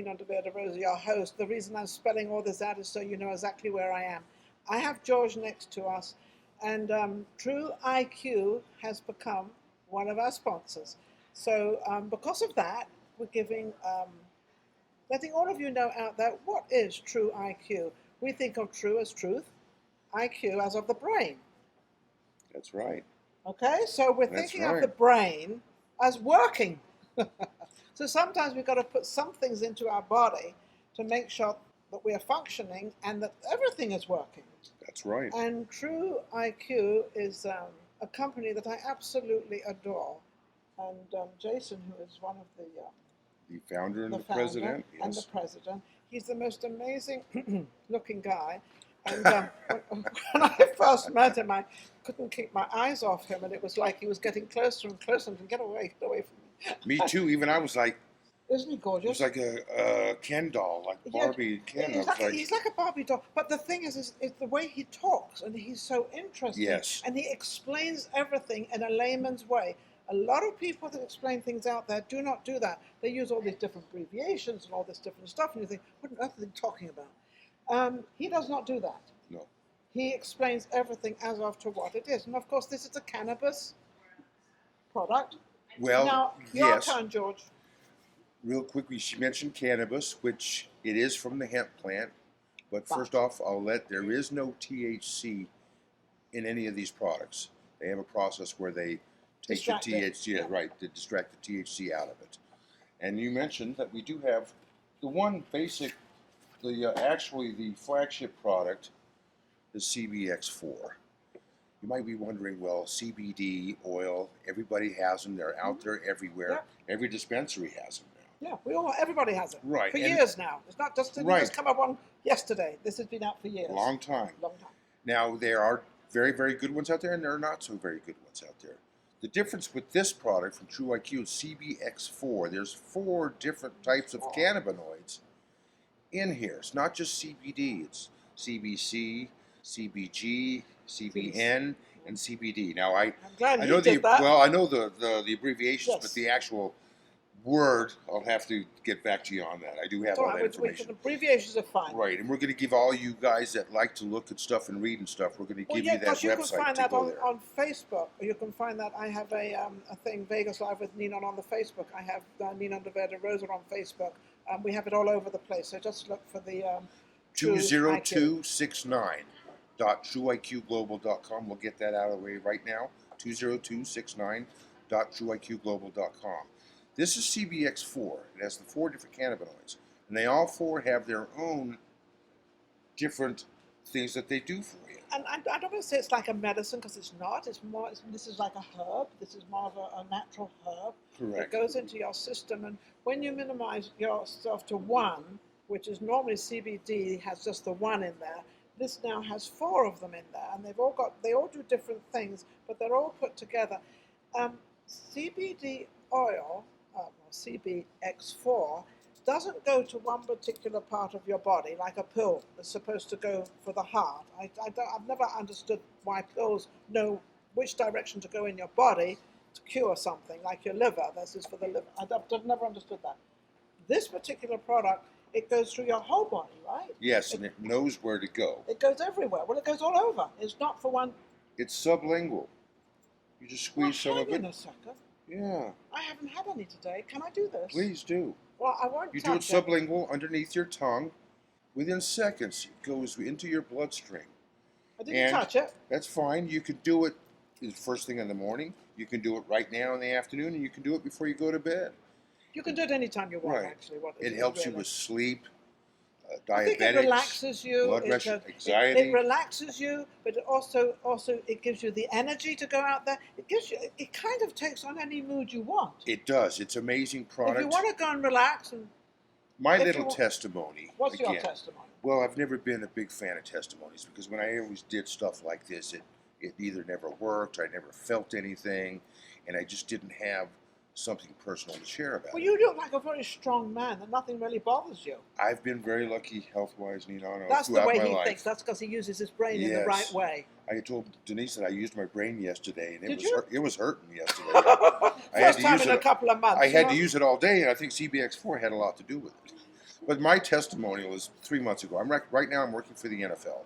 Ninon your host. The reason I'm spelling all this out is so you know exactly where I am. I have George next to us, and TruIQ has become one of our sponsors. So because of that, we're giving, letting all of you know out there, what is TruIQ? We think of true as truth, IQ as of the brain. That's right. Okay, so we're thinking of the brain as working. So sometimes we've got to put some things into our body to make sure that we are functioning and that everything is working. That's right. And TruIQ is a company that I absolutely adore. And Jason, who is one of the founder and the president, yes. And the president, he's the most amazing looking guy. And when I first met him, I couldn't keep my eyes off him, and it was like he was getting closer and closer. And get away from me. Me too. Even I was like, isn't he gorgeous? It was like a Ken doll, like Barbie Ken. He's like a Barbie doll. But the thing is the way he talks, and he's so interesting. Yes. And he explains everything in a layman's way. A lot of people that explain things out there do not do that. They use all these different abbreviations and all this different stuff, and you think, what on earth are they talking about? He does not do that. No. He explains everything as of to what it is. And of course, this is a cannabis product. Well, now, your turn, George. Real quickly, she mentioned cannabis, which it is from the hemp plant. But first off, there is no THC in any of these products. They have a process where they take the THC, to distract the THC out of it. And you mentioned that we do have the actually the flagship product, the CBX4. You might be wondering, well, CBD oil, everybody has them. They're out there everywhere. Yeah. Every dispensary has them now. Yeah, everybody has it. Right. For years now. It's not just just come up on yesterday. This has been out for years. Long time. Now, there are very, very good ones out there, and there are not so very good ones out there. The difference with this product from TruIQ is CBX4. There's 4 different types of cannabinoids in here. It's not just CBD. It's CBC, CBG, CBN, and CBD. Now, I know the abbreviations, but the actual word, I'll have to get back to you on that. I do have all that information. Abbreviations are fine. Right, and we're going to give all you guys that like to look at stuff and read and stuff, we're going to give you that website to go there. You can find that on Facebook. You can find that. I have a thing, Vegas Live with Ninon on the Facebook. I have Ninon Rosa on Facebook. We have it all over the place, so just look for the 20269.truiqglobal.com. We'll get that out of the way right now. 20269.truiqglobal.com. This is CBX4. It has the 4 different cannabinoids, and they all 4 have their own different things that they do for you. And I don't want to say it's like a medicine, because it's not. This is like a herb. This is more of a natural herb. Correct. It goes into your system, and when you minimize yourself to 1, which is normally CBD has just the 1 in there, this now has 4 of them in there, and they all do different things, but they're all put together. CBD oil, CBX4, doesn't go to one particular part of your body like a pill is supposed to go for the heart. I've never understood why pills know which direction to go in your body to cure something, like your liver. This is for the liver. I've never understood that. This particular product, it goes through your whole body, right? Yes, and it knows where to go. It goes everywhere. Well, it goes all over. It's not for one. It's sublingual. You just squeeze some of it. Hang on a second. Yeah. I haven't had any today. Can I do this? Please do. Well, I won't You do it sublingual underneath your tongue. Within seconds, it goes into your bloodstream. I didn't touch it. That's fine. You can do it the first thing in the morning. You can do it right now in the afternoon, and you can do it before you go to bed. You can do it anytime you want, actually. It helps you with sleep, diabetics, I think it relaxes you. Blood pressure, anxiety. It relaxes you, but it also it gives you the energy to go out there. It kind of takes on any mood you want. It does. It's an amazing product. If you want to go and relax and... My little testimony. What's your testimony? Well, I've never been a big fan of testimonies, because when I always did stuff like this, it either never worked, I never felt anything, and I just didn't have something personal to share about. Well, you look like a very strong man, and nothing really bothers you. I've been very lucky health-wise, Ninon. That's the way he thinks. That's because he uses his brain in the right way. I told Denise that I used my brain yesterday, and it was hurting yesterday. First time in a couple of months. I had to use it all day, and I think CBX4 had a lot to do with it. But my testimonial is 3 months ago. Right now I'm working for the NFL.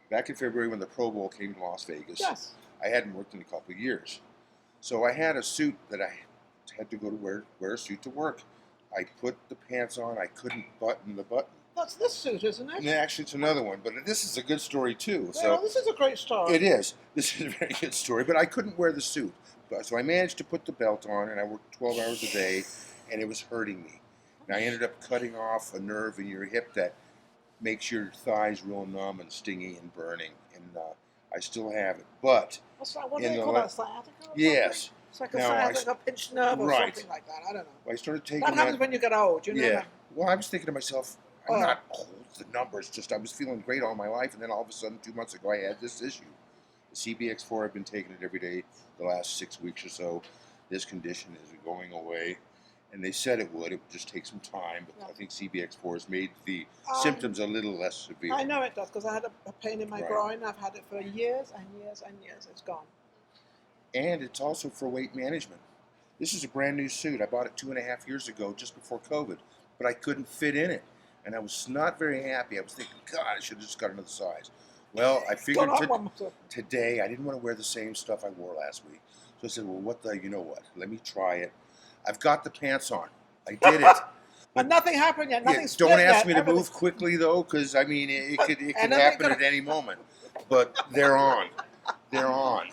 Back in February when the Pro Bowl came to Las Vegas, Yes. I hadn't worked in a couple of years. So I had a suit that I had to go to wear a suit to work. I put the pants on. I couldn't button the button. That's this suit, isn't it? And actually, it's another one, but this is a good story too. Well, So this is a great story. it is. This is a very good story, but I couldn't wear the suit. So I managed to put the belt on, and I worked 12 hours a day, and it was hurting me. And I ended up cutting off a nerve in your hip that makes your thighs real numb and stingy and burning, and I still have it. But What's that? What do in they the call la- that? Sciatica? Or yes, something? It's like a Now, I sciatica, a pinched nerve, or right. something like that. I don't know. I started taking That happens when you get old. You know. yeah. Well, I was thinking to myself, I'm Oh. not old. The numbers just I was feeling great all my life, and then all of a sudden, 2 months ago, I had this issue. The CBX4, I've been taking it every day the last 6 weeks or so. This condition is going away, and they said it would. It would just take some time, but I think CBX4 has made the symptoms a little less severe. I know it does because I had a pain in my Right. groin. I've had it for years and years and years. It's gone. And it's also for weight management. This is a brand new suit. I bought it 2.5 years ago, just before COVID, but I couldn't fit in it, and I was not very happy. I was thinking, God, I should have just got another size. Well, I figured Gone up one. today I didn't want to wear the same stuff I wore last week, so I said, well, you know what? Let me try it. I've got the pants on. I did it. But nothing happened yet. Nothing Yeah, split don't ask yet. me to Everything- move quickly though, because I mean it could And happen everything at any moment. But they're on. They're on.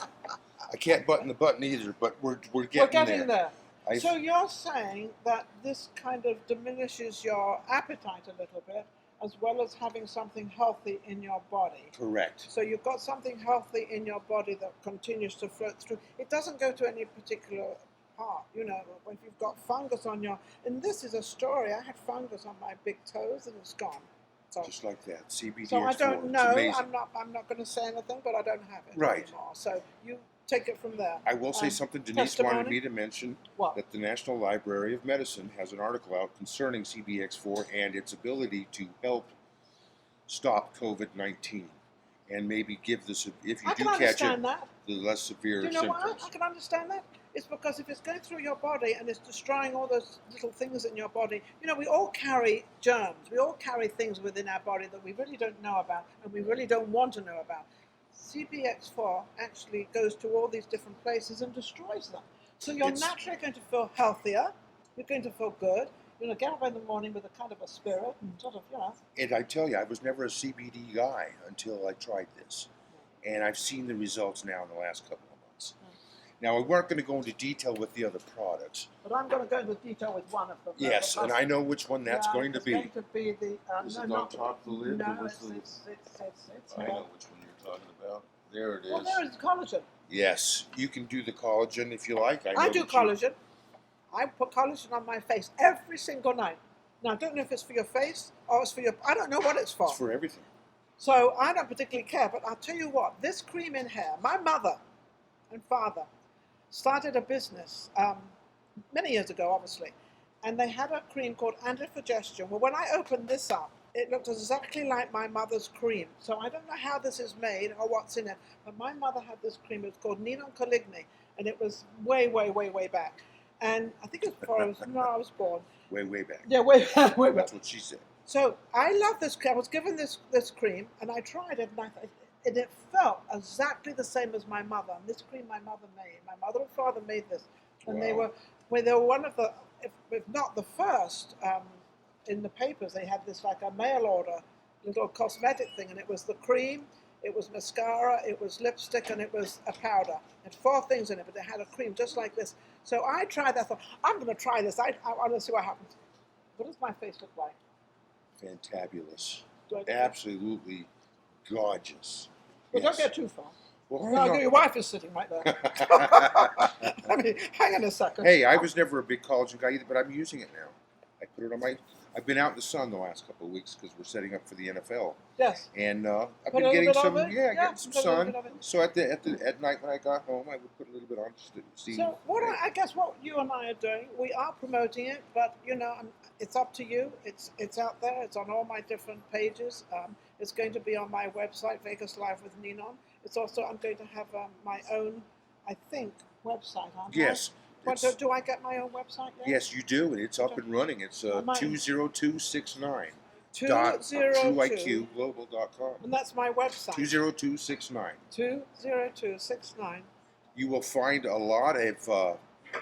I can't button the button either, but we're getting, We're getting there. I- So you're saying that this kind of diminishes your appetite a little bit, as well as having something healthy in your body. Correct. So you've got something healthy in your body that continues to float through. It doesn't go to any particular part. You know, if you've got fungus on your, and this is a story. I had fungus on my big toes, and it's gone. So, Just like that. CBD. so I don't know. Amazing. I'm not going to say anything, but I don't have it Right. anymore. So you take it from there. I will say something Denise wanted testimony? me to mention, What? that the National Library of Medicine has an article out concerning CBX4 and its ability to help stop COVID-19 and maybe give this, if you I do can catch understand it, that. the less severe Do you know symptoms. why I can understand that? It's because if it's going through your body and it's destroying all those little things in your body, you know, we all carry germs. We all carry things within our body that we really don't know about and we really don't want to know about. CBX4 actually goes to all these different places and destroys them. So you're naturally going to feel healthier. You're going to feel good. You're going to get up in the morning with a kind of a spirit and sort of, you know. And I tell you, I was never a CBD guy until I tried this. And I've seen the results now in the last couple of months. Now, we weren't going to go into detail with the other products. But I'm going to go into detail with one of them. Yes, and I know which one that's going to be. It's going to be the... Is no, it not on top of the lid? No, or what's it's I know which one you're talking about. There it is. Well, there is collagen. Yes, you can do the collagen if you like. I know do that you- collagen. I put collagen on my face every single night. Now, I don't know if it's for your face or it's for your... I don't know what it's for. It's for everything. So I don't particularly care, but I'll tell you what, this cream in hair, my mother and father started a business many years ago, obviously, and they had a cream called anti-digestion. Well, when I opened this up, it looked exactly like my mother's cream. So I don't know how this is made or what's in it, but my mother had this cream. It was called Ninon, and it was way, way, way, way back. And I think it was before I was born. Way back. Yeah, way back, way back. That's what she said. So I love this cream. I was given this cream, and I tried it, and it felt exactly the same as my mother. And this cream my mother made. My mother and father made this, and they were one of the, if not the first, in the papers. They had this like a mail order little cosmetic thing, and it was the cream, it was mascara, it was lipstick, and it was a powder. It had 4 things in it, but they had a cream just like this. So I tried that. I thought, I'm going to try this. I want to see what happens. What does my face look like? Fantabulous. Do I- Absolutely gorgeous. Well, Yes. don't get too far. Well, No, no. your wife is sitting right there. I mean, hang on a second. Hey, I was never a big collagen guy either, but I'm using it now. I put it on my. I've been out in the sun the last couple of weeks because we're setting up for the NFL, Yes. and I've Put a been little getting bit of some. it? Yeah, Yeah, getting some put a little sun. bit of it. So at night when I got home, I would put a little bit on just to see. So I guess what you and I are doing, we are promoting it, but you know, it's up to you. It's out there. It's on all my different pages. It's going to be on my website, VegasLiveWithNinon. It's also I'm going to have my own, I think, website. Aren't I? Yes, Do I get my own website yet? Yes, you do, and it's up and running. It's Oh, mine. 20269. 202. TruIQGlobal.com. And that's my website. 20269. 20269. You will find a lot of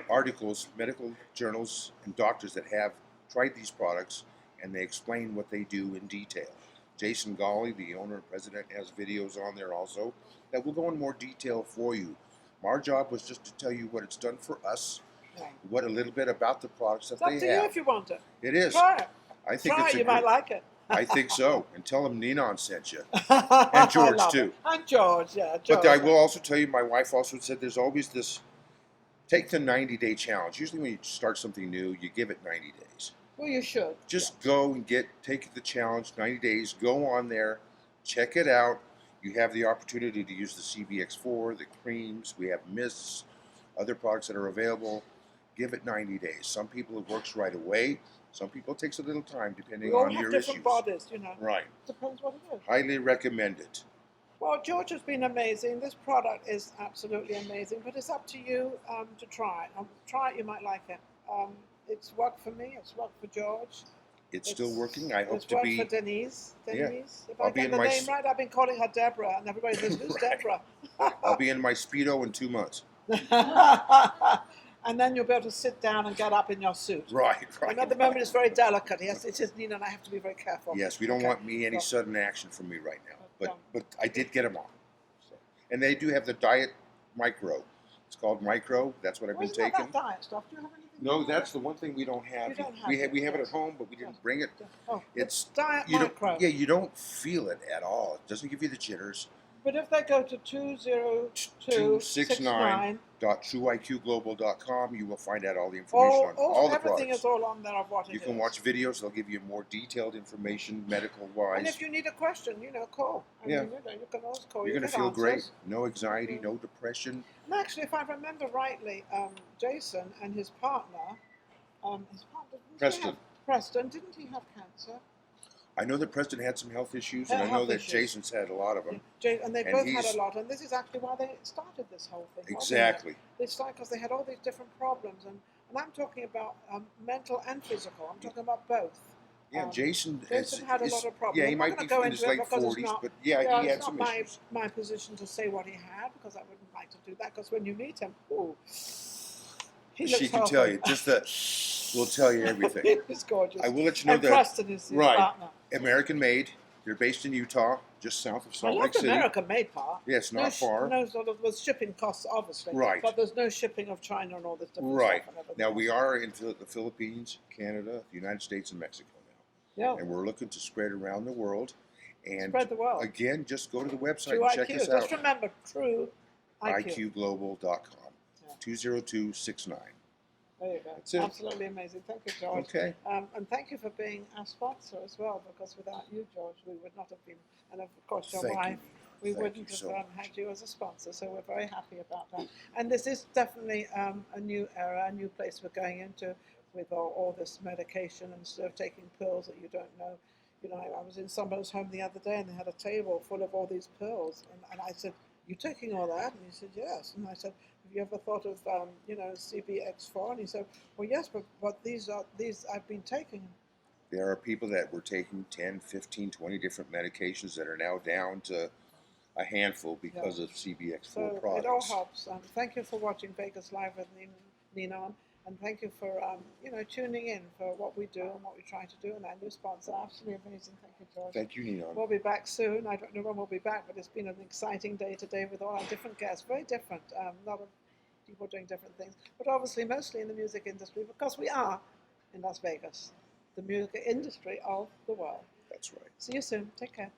articles, medical journals, and doctors that have tried these products, and they explain what they do in detail. Jason Gawley, the owner and president, has videos on there also that will go in more detail for you. Our job was just to tell you what it's done for us, what a little bit about the products that It's up they to have. you if you want it. It is. Try it. I think Try it's it. You might like it. I think so. And tell them Ninon sent you. And George, too. And George, yeah. George. But I will also tell you, my wife also said there's always this, take the 90-day challenge. Usually when you start something new, you give it 90 days. Well, you should. Just go and take the challenge, 90 days, go on there, check it out. You have the opportunity to use the CBX4, the creams, we have mists, other products that are available. Give it 90 days. Some people it works right away. Some people it takes a little time depending on your issues. We all have different bodies, you know. Right. Depends what it is. Highly recommend it. Well, George has been amazing. This product is absolutely amazing, but it's up to you to try it. Try it, you might like it. It's worked for me. It's worked for George. It's still working. I hope it's to be. It's worked for Denise. Denise. If I'll I be get in the my name right, I've been calling her Deborah, and everybody says, "Who's Deborah?" I'll be in my Speedo in 2 months. And then you'll be able to sit down and get up in your suit. Right. And at the moment, it's very delicate. Yes, it is, Nina, and I have to be very careful. Yes, we don't want any sudden action from me right now. But I did get them on. So. And they do have the Diet Micro. It's called Micro. That's what I've been taking. That diet stuff? Do you have anything? No, that's the one thing we don't have. You don't have we have it at home, but we didn't bring it. Oh, it's Diet Micro. Yeah, you don't feel it at all. It doesn't give you the jitters. But if they go to 20269.TruIQGlobal.com, you will find out all the information on all the products. Everything is all on there of what it is. You can watch videos. They'll give you more detailed information, medical-wise. And if you need a question, call. You can always call. You're going to feel great. No anxiety, no depression. And actually, if I remember rightly, Jason and his partner, Preston, didn't he have cancer? I know that Preston had some health issues, and I know that Jason's had a lot of them. And they both had a lot, and this is actually why they started this whole thing. Exactly. They started because they had all these different problems, and I'm talking about mental and physical. I'm talking about both. Yeah, Jason had a lot of problems. Yeah, he might be in his late 40s, but he had some issues. It's not my position to say what he had, because I wouldn't like to do that, because when you meet him, she can tell you. We'll tell you everything. He's gorgeous. I will let you know that Preston is his partner. American made. They're based in Utah, just south of Salt Lake City. American made part. Yes, not far. No sort of with shipping costs, obviously. Right. But there's no shipping of China and all this different stuff. Now we are in the Philippines, Canada, the United States, and Mexico now. Yeah. And we're looking to spread around the world. And spread the world. Again, just go to the website and check us out. Just remember, TruIQGlobal.com. 20269. There you go. That's it. Absolutely amazing. Thank you, George. Okay. And thank you for being our sponsor as well, because without you, George, we would not have been, and of course your wife, we wouldn't have had you as a sponsor. So we're very happy about that. And this is definitely a new era, a new place we're going into with all this medication, instead of taking pills that you don't know. I was in somebody's home the other day, and they had a table full of all these pills, and I said, "You taking all that?" And he said, "Yes." And I said, "Have you ever thought of, CBX4?" And he said, "Well, yes, but these I've been taking." There are people that were taking 10, 15, 20 different medications that are now down to a handful because of CBX4 products. It all helps. Thank you for watching Vegas Live with Ninon, and thank you for tuning in for what we do and what we try to do, and our new sponsor. Absolutely amazing. Thank you, George. Thank you, Ninon. We'll be back soon. I don't know when we'll be back, but it's been an exciting day today with all our different guests. Very different. A lot of people doing different things, but obviously mostly in the music industry, because we are in Las Vegas, the music industry of the world. That's right. See you soon. Take care.